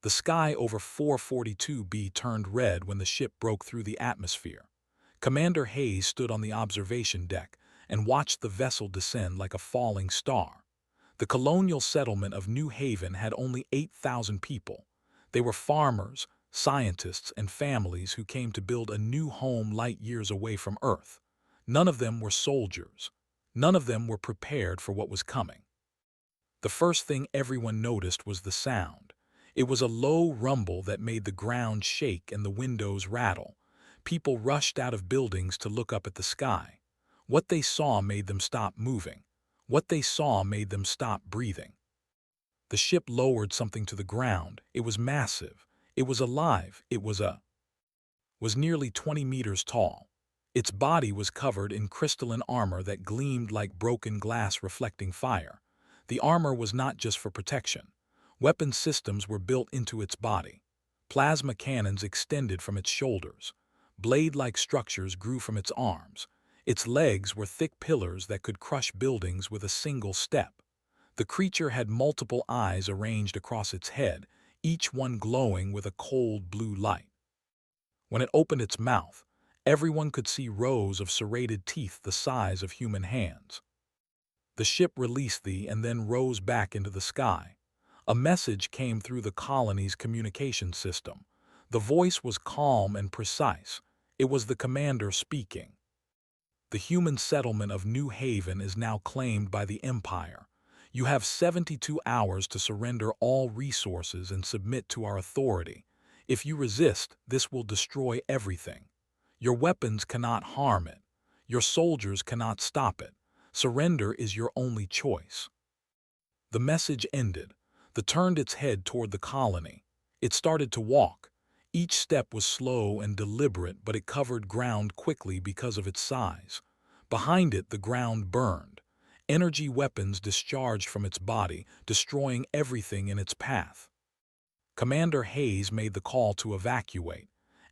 The sky over 442B turned red when the ship broke through the atmosphere. Commander Hayes stood on the observation deck and watched the vessel descend like a falling star. The colonial settlement of New Haven had only 8,000 people. They were farmers, scientists, and families who came to build a new home light years away from Earth. None of them were soldiers. None of them were prepared for what was coming. The first thing everyone noticed was the sound. It was a low rumble that made the ground shake and the windows rattle. People rushed out of buildings to look up at the sky. What they saw made them stop moving. What they saw made them stop breathing. The ship lowered something to the ground. It was massive. It was alive. It was nearly 20 meters tall. Its body was covered in crystalline armor that gleamed like broken glass reflecting fire. The armor was not just for protection. Weapon systems were built into its body. Plasma cannons extended from its shoulders. Blade-like structures grew from its arms. Its legs were thick pillars that could crush buildings with a single step. The creature had multiple eyes arranged across its head, each one glowing with a cold blue light. When it opened its mouth, everyone could see rows of serrated teeth the size of human hands. The ship released thee and then rose back into the sky. A message came through the colony's communication system. The voice was calm and precise. It was the commander speaking. The human settlement of New Haven is now claimed by the Empire. You have 72 hours to surrender all resources and submit to our authority. If you resist, this will destroy everything. Your weapons cannot harm it. Your soldiers cannot stop it. Surrender is your only choice. The message ended. It turned its head toward the colony. It started to walk. Each step was slow and deliberate, but it covered ground quickly because of its size. Behind it, the ground burned. Energy weapons discharged from its body, destroying everything in its path. Commander Hayes made the call to evacuate.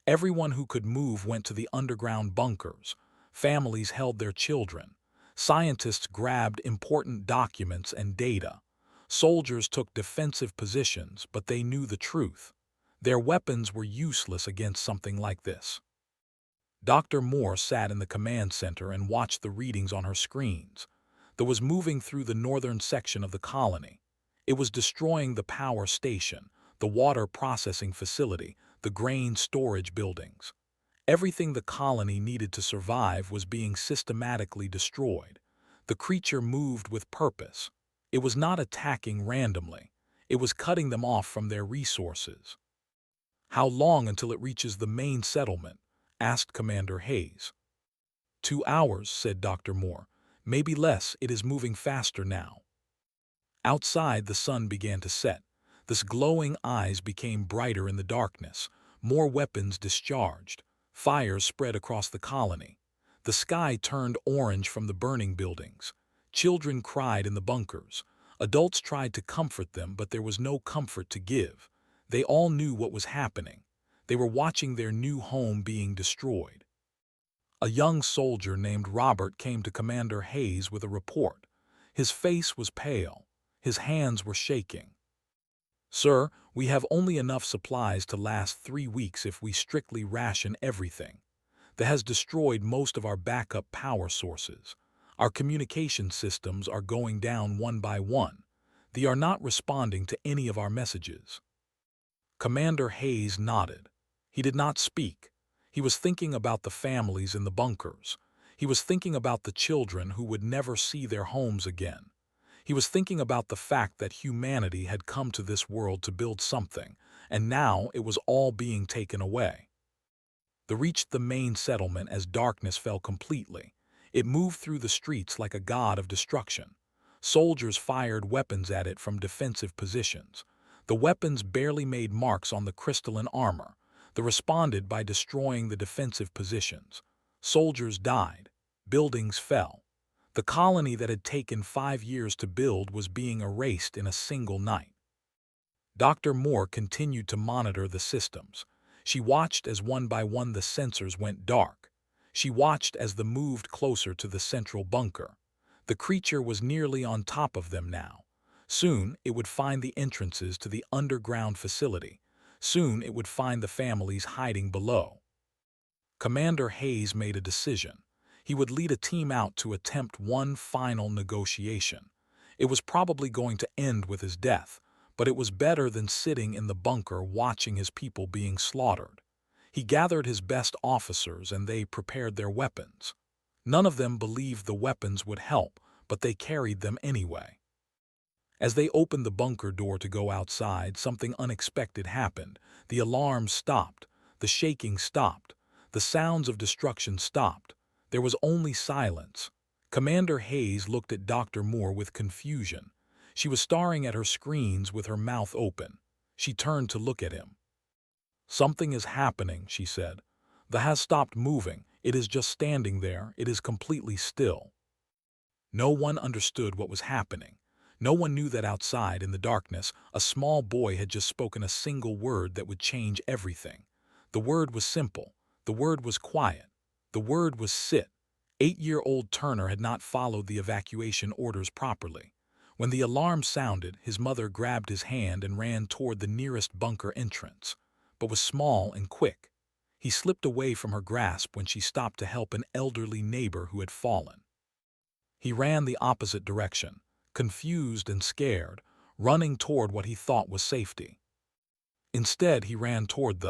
Everyone who could move went to the underground bunkers. Families held their children. Scientists grabbed important documents and data. Soldiers took defensive positions, but they knew the truth. Their weapons were useless against something like this. Dr. Moore sat in the command center and watched the readings on her screens. That was moving through the northern section of the colony. It was destroying the power station, the water processing facility, the grain storage buildings. Everything the colony needed to survive was being systematically destroyed. The creature moved with purpose. It was not attacking randomly. It was cutting them off from their resources. "How long until it reaches the main settlement?" asked Commander Hayes. 2 hours, said Dr. Moore. Maybe less. It is moving faster now. Outside, the sun began to set. The glowing eyes became brighter in the darkness. More weapons discharged. Fires spread across the colony. The sky turned orange from the burning buildings. Children cried in the bunkers. Adults tried to comfort them, but there was no comfort to give. They all knew what was happening. They were watching their new home being destroyed. A young soldier named Robert came to Commander Hayes with a report. His face was pale. His hands were shaking. "Sir, we have only enough supplies to last 3 weeks if we strictly ration everything. That has destroyed most of our backup power sources. Our communication systems are going down one by one. They are not responding to any of our messages." Commander Hayes nodded. He did not speak. He was thinking about the families in the bunkers. He was thinking about the children who would never see their homes again. He was thinking about the fact that humanity had come to this world to build something, and now it was all being taken away. They reached the main settlement as darkness fell completely. It moved through the streets like a god of destruction. Soldiers fired weapons at it from defensive positions. The weapons barely made marks on the crystalline armor. They responded by destroying the defensive positions. Soldiers died. Buildings fell. The colony that had taken 5 years to build was being erased in a single night. Dr. Moore continued to monitor the systems. She watched as one by one the sensors went dark. She watched as they moved closer to the central bunker. The creature was nearly on top of them now. Soon, it would find the entrances to the underground facility. Soon, it would find the families hiding below. Commander Hayes made a decision. He would lead a team out to attempt one final negotiation. It was probably going to end with his death, but it was better than sitting in the bunker watching his people being slaughtered. He gathered his best officers and they prepared their weapons. None of them believed the weapons would help, but they carried them anyway. As they opened the bunker door to go outside, something unexpected happened. The alarms stopped. The shaking stopped. The sounds of destruction stopped. There was only silence. Commander Hayes looked at Dr. Moore with confusion. She was staring at her screens with her mouth open. She turned to look at him. "Something is happening," she said. "The has stopped moving. It is just standing there. It is completely still." No one understood what was happening. No one knew that outside, in the darkness, a small boy had just spoken a single word that would change everything. The word was simple. The word was quiet. The word was sit. 8-year-old Turner had not followed the evacuation orders properly. When the alarm sounded, his mother grabbed his hand and ran toward the nearest bunker entrance, but was small and quick. He slipped away from her grasp when she stopped to help an elderly neighbor who had fallen. He ran the opposite direction, confused and scared, running toward what he thought was safety. Instead, he ran toward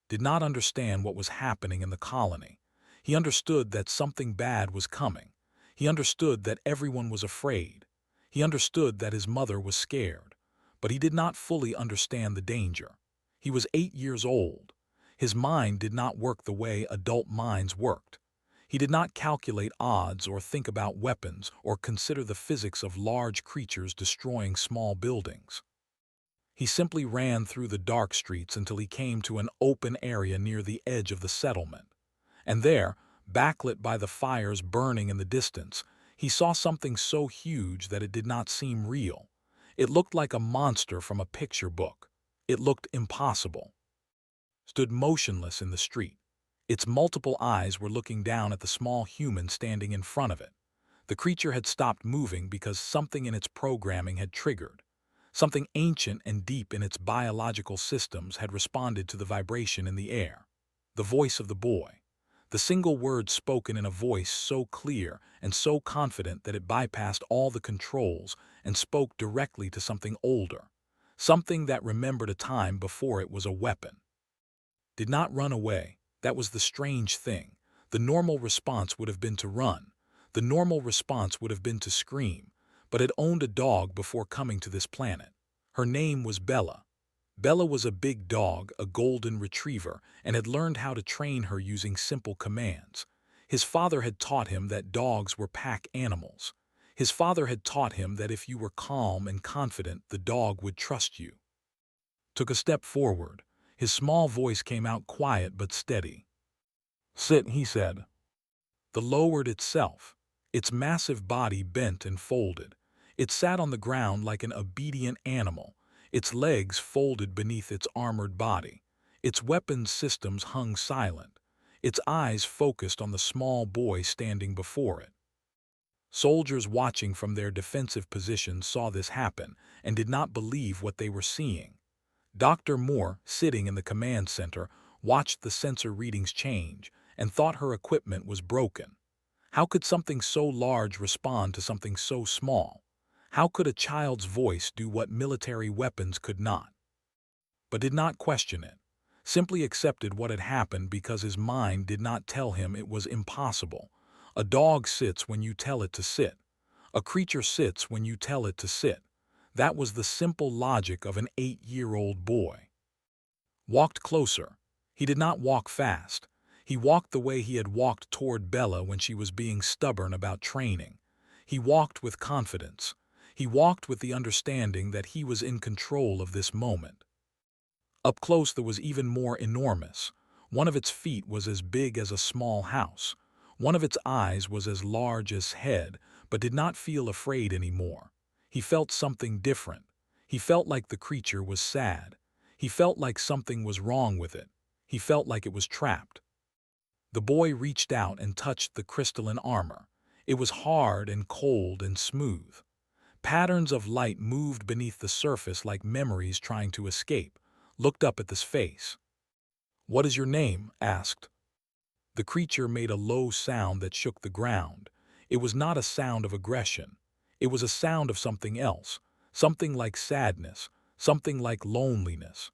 did not understand what was happening in the colony. He understood that something bad was coming. He understood that everyone was afraid. He understood that his mother was scared. But he did not fully understand the danger. He was 8 years old. His mind did not work the way adult minds worked. He did not calculate odds or think about weapons or consider the physics of large creatures destroying small buildings. He simply ran through the dark streets until he came to an open area near the edge of the settlement. And there, backlit by the fires burning in the distance, he saw something so huge that it did not seem real. It looked like a monster from a picture book. It looked impossible. Stood motionless in the street. Its multiple eyes were looking down at the small human standing in front of it. The creature had stopped moving because something in its programming had triggered. Something ancient and deep in its biological systems had responded to the vibration in the air. The voice of the boy. The single word spoken in a voice so clear and so confident that it bypassed all the controls and spoke directly to something older. Something that remembered a time before it was a weapon. Did not run away. That was the strange thing. The normal response would have been to run. The normal response would have been to scream. But had owned a dog before coming to this planet. Her name was Bella. Bella was a big dog, a golden retriever, and had learned how to train her using simple commands. His father had taught him that dogs were pack animals. His father had taught him that if you were calm and confident, the dog would trust you. Took a step forward. His small voice came out quiet but steady. "Sit," he said. The lowered itself. Its massive body bent and folded. It sat on the ground like an obedient animal, its legs folded beneath its armored body. Its weapons systems hung silent. Its eyes focused on the small boy standing before it. Soldiers watching from their defensive positions saw this happen and did not believe what they were seeing. Dr. Moore, sitting in the command center, watched the sensor readings change and thought her equipment was broken. How could something so large respond to something so small? How could a child's voice do what military weapons could not? But did not question it. Simply accepted what had happened because his mind did not tell him it was impossible. A dog sits when you tell it to sit. A creature sits when you tell it to sit. That was the simple logic of an 8-year-old boy. Walked closer. He did not walk fast. He walked the way he had walked toward Bella when she was being stubborn about training. He walked with confidence. He walked with the understanding that he was in control of this moment. Up close there was even more enormous. One of its feet was as big as a small house. One of its eyes was as large as head, but did not feel afraid anymore. He felt something different. He felt like the creature was sad. He felt like something was wrong with it. He felt like it was trapped. The boy reached out and touched the crystalline armor. It was hard and cold and smooth. Patterns of light moved beneath the surface like memories trying to escape, looked up at this face. "What is your name?" asked. The creature made a low sound that shook the ground. It was not a sound of aggression. It was a sound of something else, something like sadness, something like loneliness.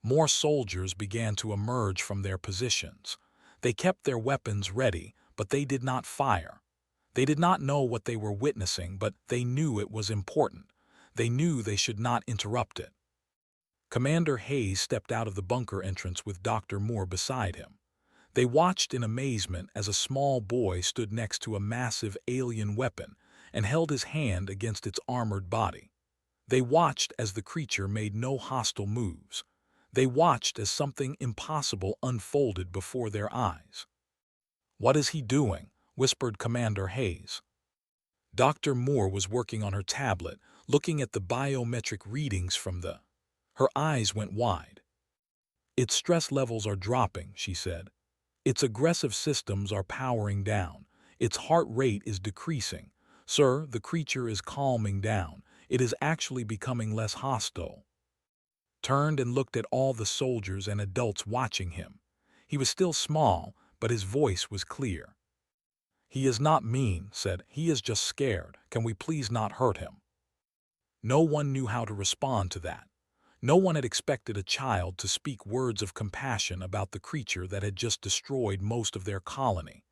More soldiers began to emerge from their positions. They kept their weapons ready, but they did not fire. They did not know what they were witnessing, but they knew it was important. They knew they should not interrupt it. Commander Hayes stepped out of the bunker entrance with Dr. Moore beside him. They watched in amazement as a small boy stood next to a massive alien weapon and held his hand against its armored body. They watched as the creature made no hostile moves. They watched as something impossible unfolded before their eyes. "What is he doing?" whispered Commander Hayes. Dr. Moore was working on her tablet, looking at the biometric readings from the... Her eyes went wide. "Its stress levels are dropping," she said. "Its aggressive systems are powering down. Its heart rate is decreasing. Sir, the creature is calming down. It is actually becoming less hostile." Turned and looked at all the soldiers and adults watching him. He was still small, but his voice was clear. "He is not mean," said. "He is just scared. Can we please not hurt him?" No one knew how to respond to that. No one had expected a child to speak words of compassion about the creature that had just destroyed most of their colony.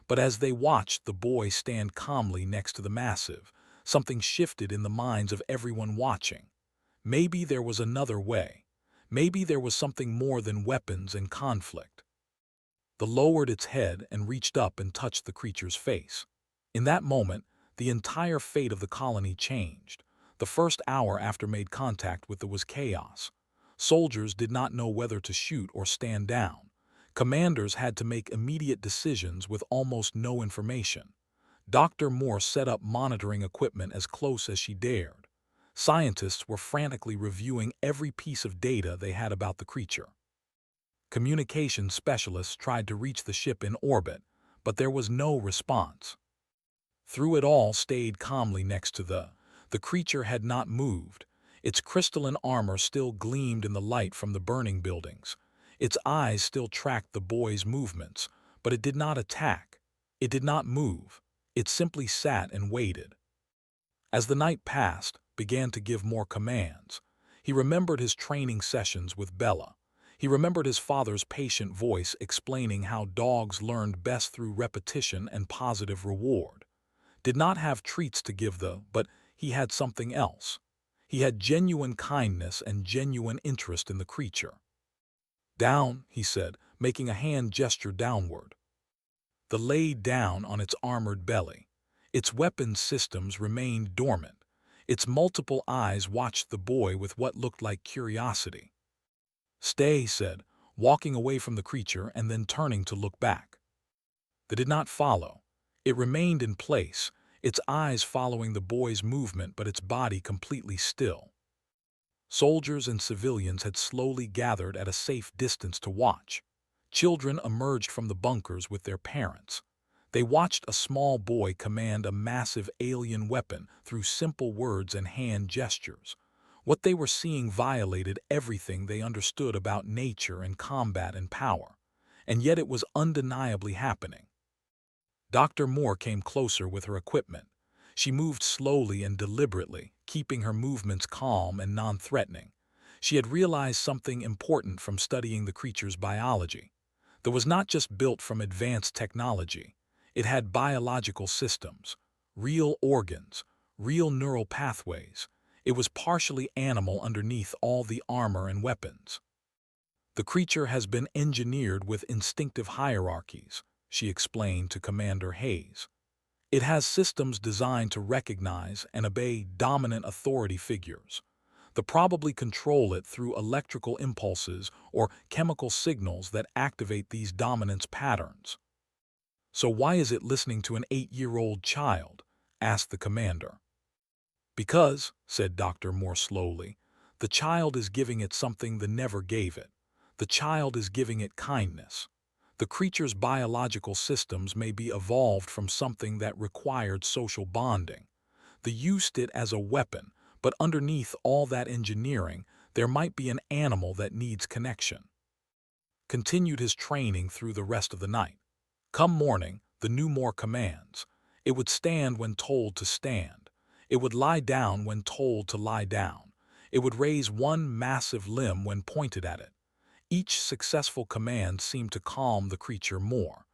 But as they watched the boy stand calmly next to the massive, something shifted in the minds of everyone watching. Maybe there was another way. Maybe there was something more than weapons and conflict. It lowered its head and reached up and touched the creature's face. In that moment, the entire fate of the colony changed. The first hour after made contact with it was chaos. Soldiers did not know whether to shoot or stand down. Commanders had to make immediate decisions with almost no information. Dr. Moore set up monitoring equipment as close as she dared. Scientists were frantically reviewing every piece of data they had about the creature. Communications specialists tried to reach the ship in orbit, but there was no response. Through it all stayed calmly next to the creature had not moved. Its crystalline armor still gleamed in the light from the burning buildings. Its eyes still tracked the boy's movements, but it did not attack. It did not move. It simply sat and waited. As the night passed, began to give more commands. He remembered his training sessions with Bella. He remembered his father's patient voice explaining how dogs learned best through repetition and positive reward. Did not have treats to give but he had something else. He had genuine kindness and genuine interest in the creature. "Down," he said, making a hand gesture downward. The lay down on its armored belly. Its weapon systems remained dormant. Its multiple eyes watched the boy with what looked like curiosity. "Stay," said, walking away from the creature and then turning to look back. They did not follow. It remained in place, its eyes following the boy's movement but its body completely still. Soldiers and civilians had slowly gathered at a safe distance to watch. Children emerged from the bunkers with their parents. They watched a small boy command a massive alien weapon through simple words and hand gestures. What they were seeing violated everything they understood about nature and combat and power. And yet it was undeniably happening. Dr. Moore came closer with her equipment. She moved slowly and deliberately, keeping her movements calm and non-threatening. She had realized something important from studying the creature's biology. It was not just built from advanced technology. It had biological systems, real organs, real neural pathways. It was partially animal underneath all the armor and weapons. "The creature has been engineered with instinctive hierarchies," she explained to Commander Hayes. "It has systems designed to recognize and obey dominant authority figures. They probably control it through electrical impulses or chemical signals that activate these dominance patterns." "So why is it listening to an 8-year-old child?" asked the commander. "Because," said Dr. Moore slowly, "the child is giving it something the never gave it. The child is giving it kindness. The creature's biological systems may be evolved from something that required social bonding. They used it as a weapon, but underneath all that engineering, there might be an animal that needs connection. Continued his training through the rest of the night. Come morning, the knew more commands. It would stand when told to stand. It would lie down when told to lie down. It would raise one massive limb when pointed at it. Each successful command seemed to calm the creature more.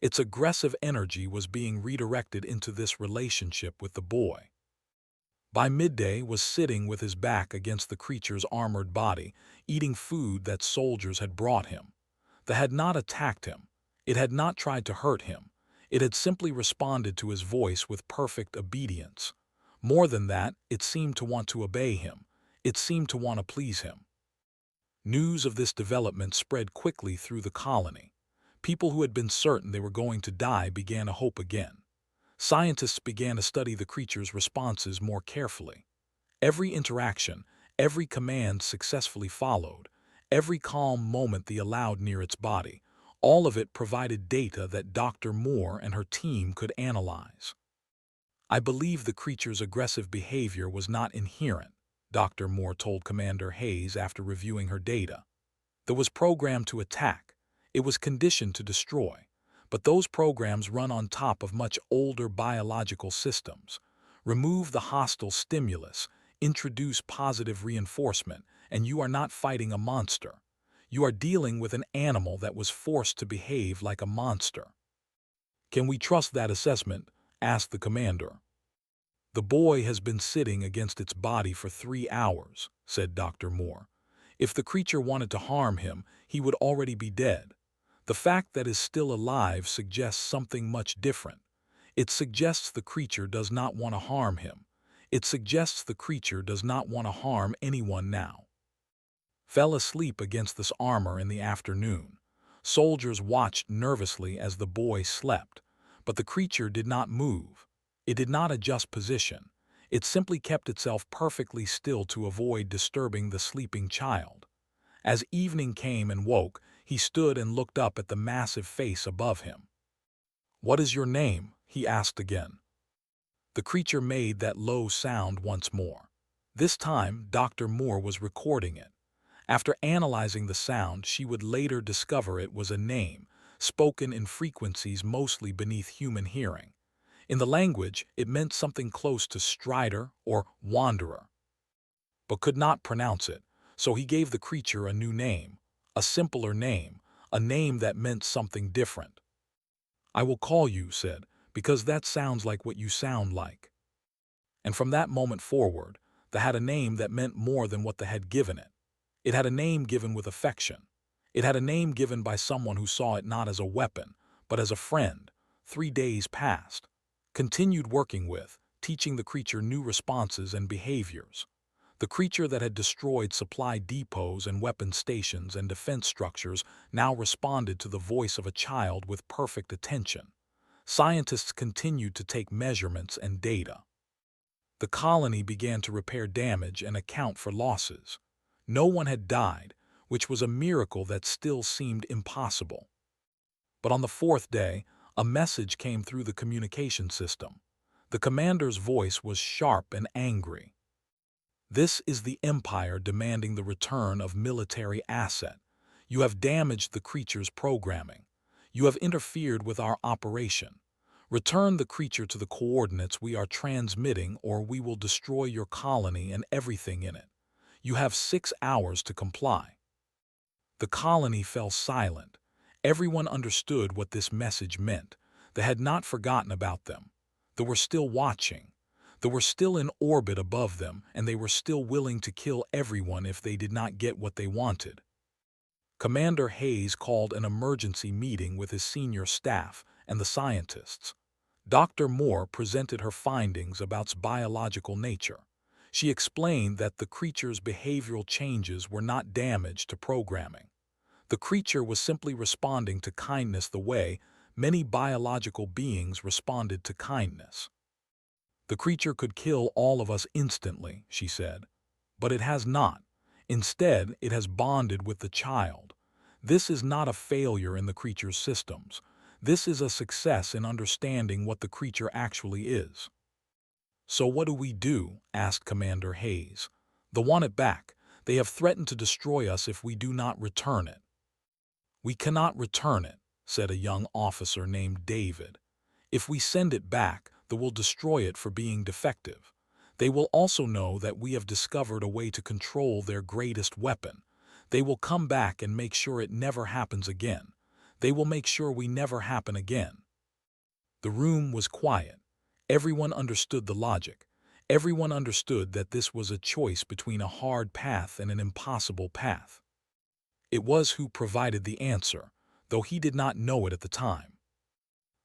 Its aggressive energy was being redirected into this relationship with the boy. By midday was sitting with his back against the creature's armored body, eating food that soldiers had brought him. They had not attacked him. It had not tried to hurt him. It had simply responded to his voice with perfect obedience. More than that, it seemed to want to obey him. It seemed to want to please him. News of this development spread quickly through the colony. People who had been certain they were going to die began to hope again. Scientists began to study the creature's responses more carefully. Every interaction, every command successfully followed, every calm moment they allowed near its body, all of it provided data that Dr. Moore and her team could analyze. I believe the creature's aggressive behavior was not inherent, Dr. Moore told Commander Hayes after reviewing her data. It was programmed to attack. It was conditioned to destroy. But those programs run on top of much older biological systems. Remove the hostile stimulus, introduce positive reinforcement, and you are not fighting a monster. You are dealing with an animal that was forced to behave like a monster. Can we trust that assessment? Asked the commander. The boy has been sitting against its body for 3 hours, said Dr. Moore. If the creature wanted to harm him, he would already be dead. The fact that is still alive suggests something much different. It suggests the creature does not want to harm him. It suggests the creature does not want to harm anyone now. Fell asleep against this armor in the afternoon. Soldiers watched nervously as the boy slept, but the creature did not move. It did not adjust position. It simply kept itself perfectly still to avoid disturbing the sleeping child. As evening came and woke, he stood and looked up at the massive face above him. "What is your name?" he asked again. The creature made that low sound once more. This time, Dr. Moore was recording it. After analyzing the sound, she would later discover it was a name, spoken in frequencies mostly beneath human hearing. In the language, it meant something close to strider or wanderer, but could not pronounce it, so he gave the creature a new name, a simpler name, a name that meant something different. "I will call you," said, "because that sounds like what you sound like." And from that moment forward, they had a name that meant more than what they had given it. It had a name given with affection. It had a name given by someone who saw it not as a weapon, but as a friend. 3 days passed. Continued working with, teaching the creature new responses and behaviors. The creature that had destroyed supply depots and weapon stations and defense structures now responded to the voice of a child with perfect attention. Scientists continued to take measurements and data. The colony began to repair damage and account for losses. No one had died, which was a miracle that still seemed impossible. But on the 4th day, a message came through the communication system. The commander's voice was sharp and angry. "This is the Empire demanding the return of military asset. You have damaged the creature's programming. You have interfered with our operation. Return the creature to the coordinates we are transmitting, or we will destroy your colony and everything in it. You have 6 hours to comply." The colony fell silent. Everyone understood what this message meant. They had not forgotten about them. They were still watching. They were still in orbit above them, and they were still willing to kill everyone if they did not get what they wanted. Commander Hayes called an emergency meeting with his senior staff and the scientists. Dr. Moore presented her findings about its biological nature. She explained that the creature's behavioral changes were not damage to programming. The creature was simply responding to kindness the way many biological beings responded to kindness. "The creature could kill all of us instantly," she said, "but it has not. Instead, it has bonded with the child. This is not a failure in the creature's systems. This is a success in understanding what the creature actually is." "So what do we do?" asked Commander Hayes. "They want it back. They have threatened to destroy us if we do not return it." "We cannot return it," said a young officer named David. "If we send it back, they will destroy it for being defective. They will also know that we have discovered a way to control their greatest weapon. They will come back and make sure it never happens again. They will make sure we never happen again." The room was quiet. Everyone understood the logic. Everyone understood that this was a choice between a hard path and an impossible path. It was who provided the answer, though he did not know it at the time.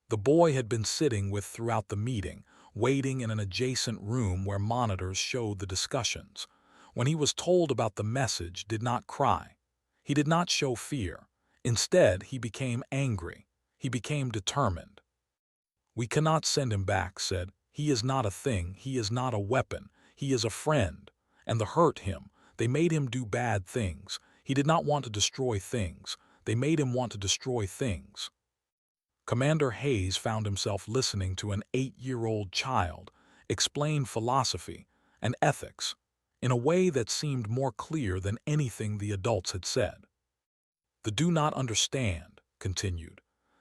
The boy had been sitting with throughout the meeting, waiting in an adjacent room where monitors showed the discussions. When he was told about the message, did not cry. He did not show fear. Instead, he became angry. He became determined. "We cannot send him back," said. "He is not a thing. He is not a weapon. He is a friend. And they hurt him. They made him do bad things. He did not want to destroy things. They made him want to destroy things." Commander Hayes found himself listening to an 8-year-old child explain philosophy and ethics in a way that seemed more clear than anything the adults had said. "They do not understand," continued.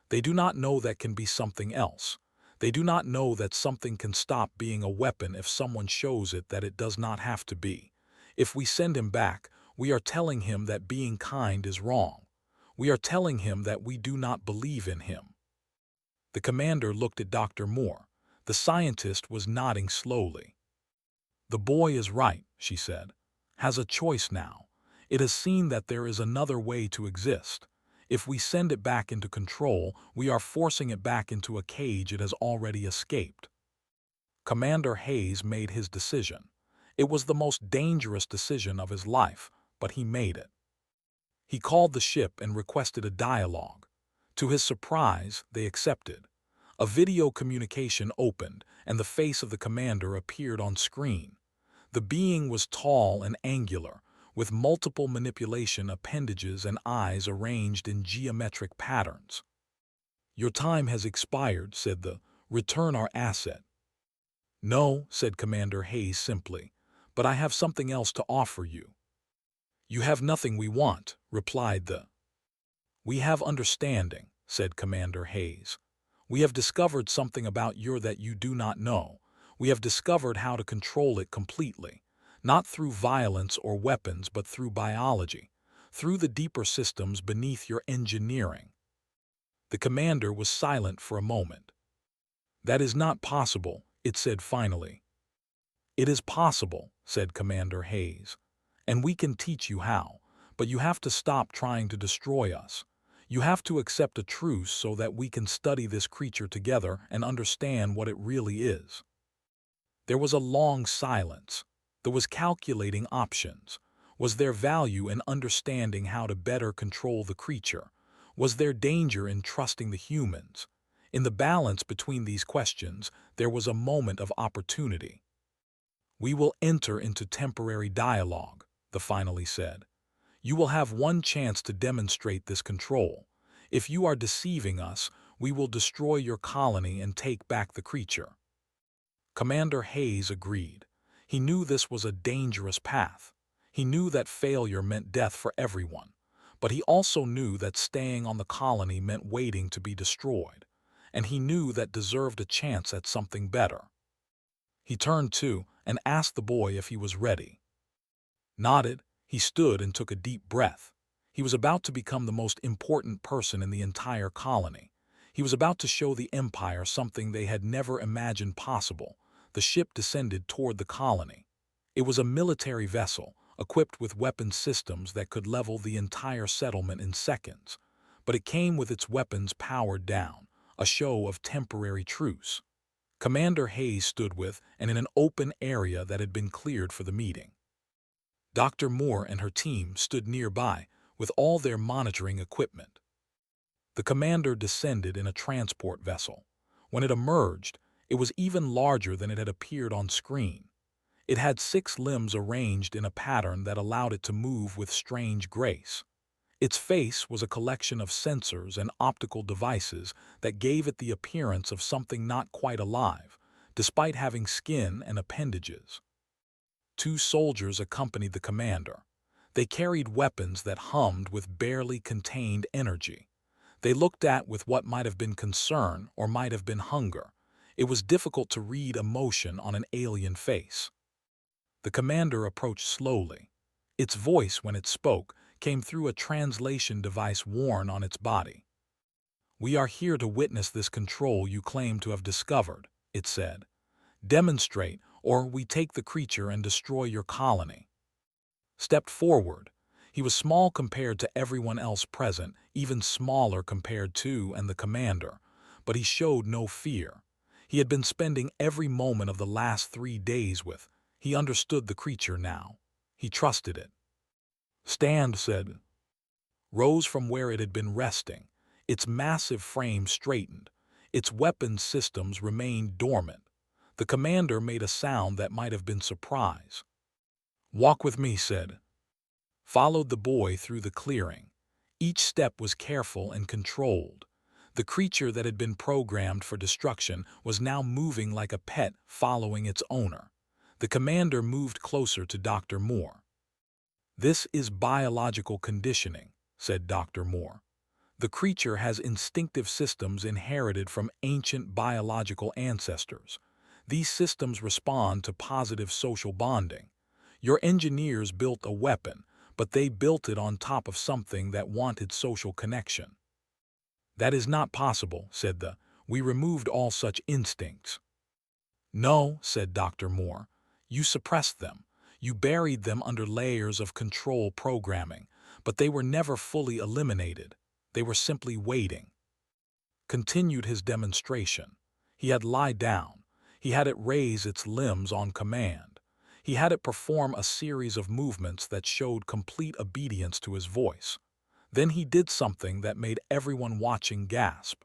"They do not know that can be something else. They do not know that something can stop being a weapon if someone shows it that it does not have to be. If we send him back, we are telling him that being kind is wrong. We are telling him that we do not believe in him." The commander looked at Dr. Moore. The scientist was nodding slowly. "The boy is right," she said. "Has a choice now. It has seen that there is another way to exist. If we send it back into control, we are forcing it back into a cage it has already escaped." Commander Hayes made his decision. It was the most dangerous decision of his life, but he made it. He called the ship and requested a dialogue. To his surprise, they accepted. A video communication opened, and the face of the commander appeared on screen. The being was tall and angular, with multiple manipulation appendages and eyes arranged in geometric patterns. "Your time has expired," said the "Return our asset." "No," said Commander Hayes simply, "but I have something else to offer you." "You have nothing we want," replied the "We have understanding," said Commander Hayes. "We have discovered something about you that you do not know. We have discovered how to control it completely, not through violence or weapons, but through biology, through the deeper systems beneath your engineering." The commander was silent for a moment. "That is not possible," it said finally. "It is possible," said Commander Hayes. "And we can teach you how, but you have to stop trying to destroy us. You have to accept a truce so that we can study this creature together and understand what it really is." There was a long silence. There was calculating options. Was there value in understanding how to better control the creature? Was there danger in trusting the humans? In the balance between these questions, there was a moment of opportunity. "We will enter into temporary dialogue," they finally said. "You will have one chance to demonstrate this control. If you are deceiving us, we will destroy your colony and take back the creature." Commander Hayes agreed. He knew this was a dangerous path. He knew that failure meant death for everyone. But he also knew that staying on the colony meant waiting to be destroyed. And he knew that deserved a chance at something better. He turned to and asked the boy if he was ready. Nodded. He stood and took a deep breath. He was about to become the most important person in the entire colony. He was about to show the Empire something they had never imagined possible. The ship descended toward the colony. It was a military vessel, equipped with weapon systems that could level the entire settlement in seconds. But it came with its weapons powered down, a show of temporary truce. Commander Hayes stood with and in an open area that had been cleared for the meeting. Dr. Moore and her team stood nearby with all their monitoring equipment. The commander descended in a transport vessel. When it emerged, it was even larger than it had appeared on screen. It had 6 limbs arranged in a pattern that allowed it to move with strange grace. Its face was a collection of sensors and optical devices that gave it the appearance of something not quite alive, despite having skin and appendages. Two soldiers accompanied the commander. They carried weapons that hummed with barely contained energy. They looked at with what might have been concern or might have been hunger. It was difficult to read emotion on an alien face. The commander approached slowly. Its voice, when it spoke, came through a translation device worn on its body. "We are here to witness this control you claim to have discovered," it said. "Demonstrate, or we take the creature and destroy your colony." Stepped forward. He was small compared to everyone else present, even smaller compared to and the commander, but he showed no fear. He had been spending every moment of the last 3 days with. He understood the creature now. He trusted it. "Stand," said. Rose from where it had been resting. Its massive frame straightened. Its weapons systems remained dormant. The commander made a sound that might have been surprise. "Walk with me," said. Followed the boy through the clearing. Each step was careful and controlled. The creature that had been programmed for destruction was now moving like a pet following its owner. The commander moved closer to Dr. Moore. "This is biological conditioning," said Dr. Moore. "The creature has instinctive systems inherited from ancient biological ancestors. These systems respond to positive social bonding. Your engineers built a weapon, but they built it on top of something that wanted social connection." "That is not possible," said the. "We removed all such instincts." "No," said Dr. Moore. "You suppressed them. You buried them under layers of control programming, but they were never fully eliminated. They were simply waiting." Continued his demonstration. He had lied down. He had it raise its limbs on command. He had it perform a series of movements that showed complete obedience to his voice. Then he did something that made everyone watching gasp.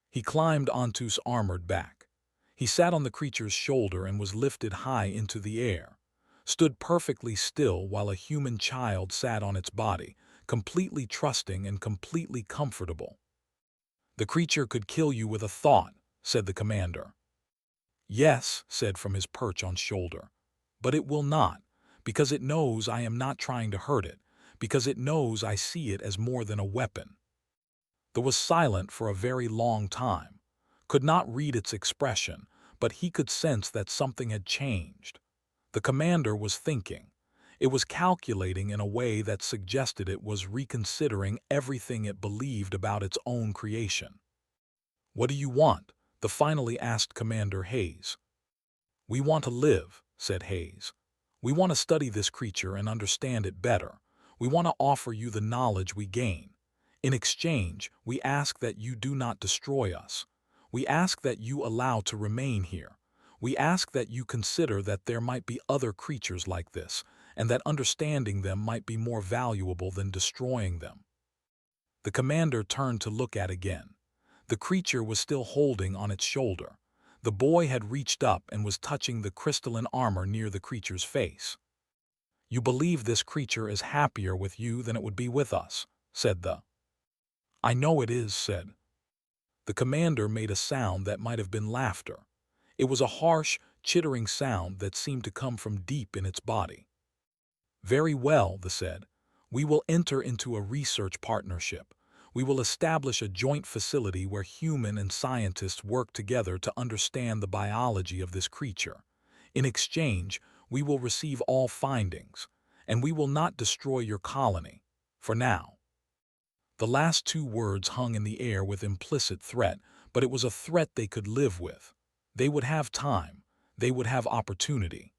He climbed onto his armored back. He sat on the creature's shoulder and was lifted high into the air, stood perfectly still while a human child sat on its body, completely trusting and completely comfortable. "The creature could kill you with a thought," said the commander. "Yes," said from his perch on shoulder. "But it will not, because it knows I am not trying to hurt it, because it knows I see it as more than a weapon." There was silent for a very long time. Could not read its expression, but he could sense that something had changed. The commander was thinking. It was calculating in a way that suggested it was reconsidering everything it believed about its own creation. "What do you want?" the finally asked Commander Hayes. "We want to live," said Hayes. "We want to study this creature and understand it better. We want to offer you the knowledge we gain. In exchange, we ask that you do not destroy us. We ask that you allow to remain here. We ask that you consider that there might be other creatures like this, and that understanding them might be more valuable than destroying them." The commander turned to look at again. The creature was still holding on its shoulder. The boy had reached up and was touching the crystalline armor near the creature's face. "You believe this creature is happier with you than it would be with us," said the. "I know it is," said. The commander made a sound that might have been laughter. It was a harsh, chittering sound that seemed to come from deep in its body. "Very well," the said. "We will enter into a research partnership. We will establish a joint facility where human and scientists work together to understand the biology of this creature. In exchange, we will receive all findings, and we will not destroy your colony, for now." The last 2 words hung in the air with implicit threat, but it was a threat they could live with. They would have time. They would have opportunity.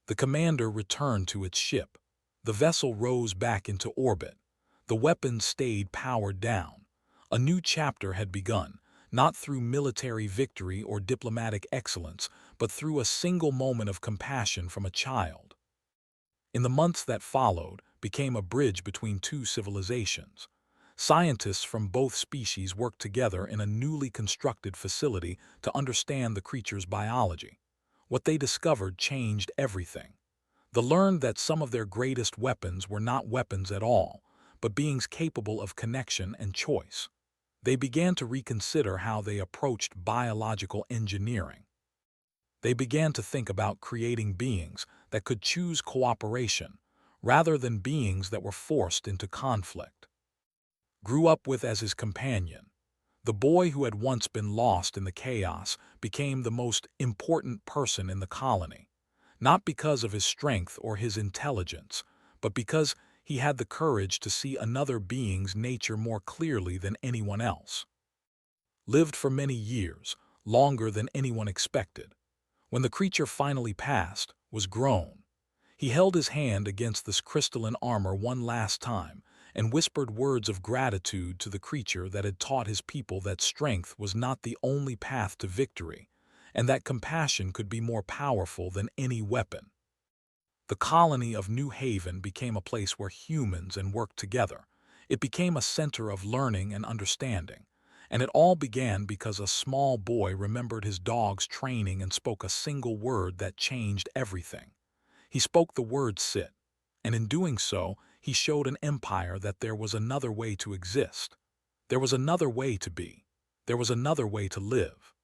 The commander returned to its ship. The vessel rose back into orbit. The weapons stayed powered down. A new chapter had begun, not through military victory or diplomatic excellence, but through a single moment of compassion from a child. In the months that followed, became a bridge between 2 civilizations. Scientists from both species worked together in a newly constructed facility to understand the creature's biology. What they discovered changed everything. They learned that some of their greatest weapons were not weapons at all, but beings capable of connection and choice. They began to reconsider how they approached biological engineering. They began to think about creating beings that could choose cooperation, rather than beings that were forced into conflict. Grew up with as his companion, the boy who had once been lost in the chaos became the most important person in the colony, not because of his strength or his intelligence, but because he had the courage to see another being's nature more clearly than anyone else. Lived for many years, longer than anyone expected. When the creature finally passed, was grown. He held his hand against this crystalline armor one last time and whispered words of gratitude to the creature that had taught his people that strength was not the only path to victory, and that compassion could be more powerful than any weapon. The colony of New Haven became a place where humans and worked together. It became a center of learning and understanding, and it all began because a small boy remembered his dog's training and spoke a single word that changed everything. He spoke the word sit, and in doing so, he showed an empire that there was another way to exist. There was another way to be. There was another way to live.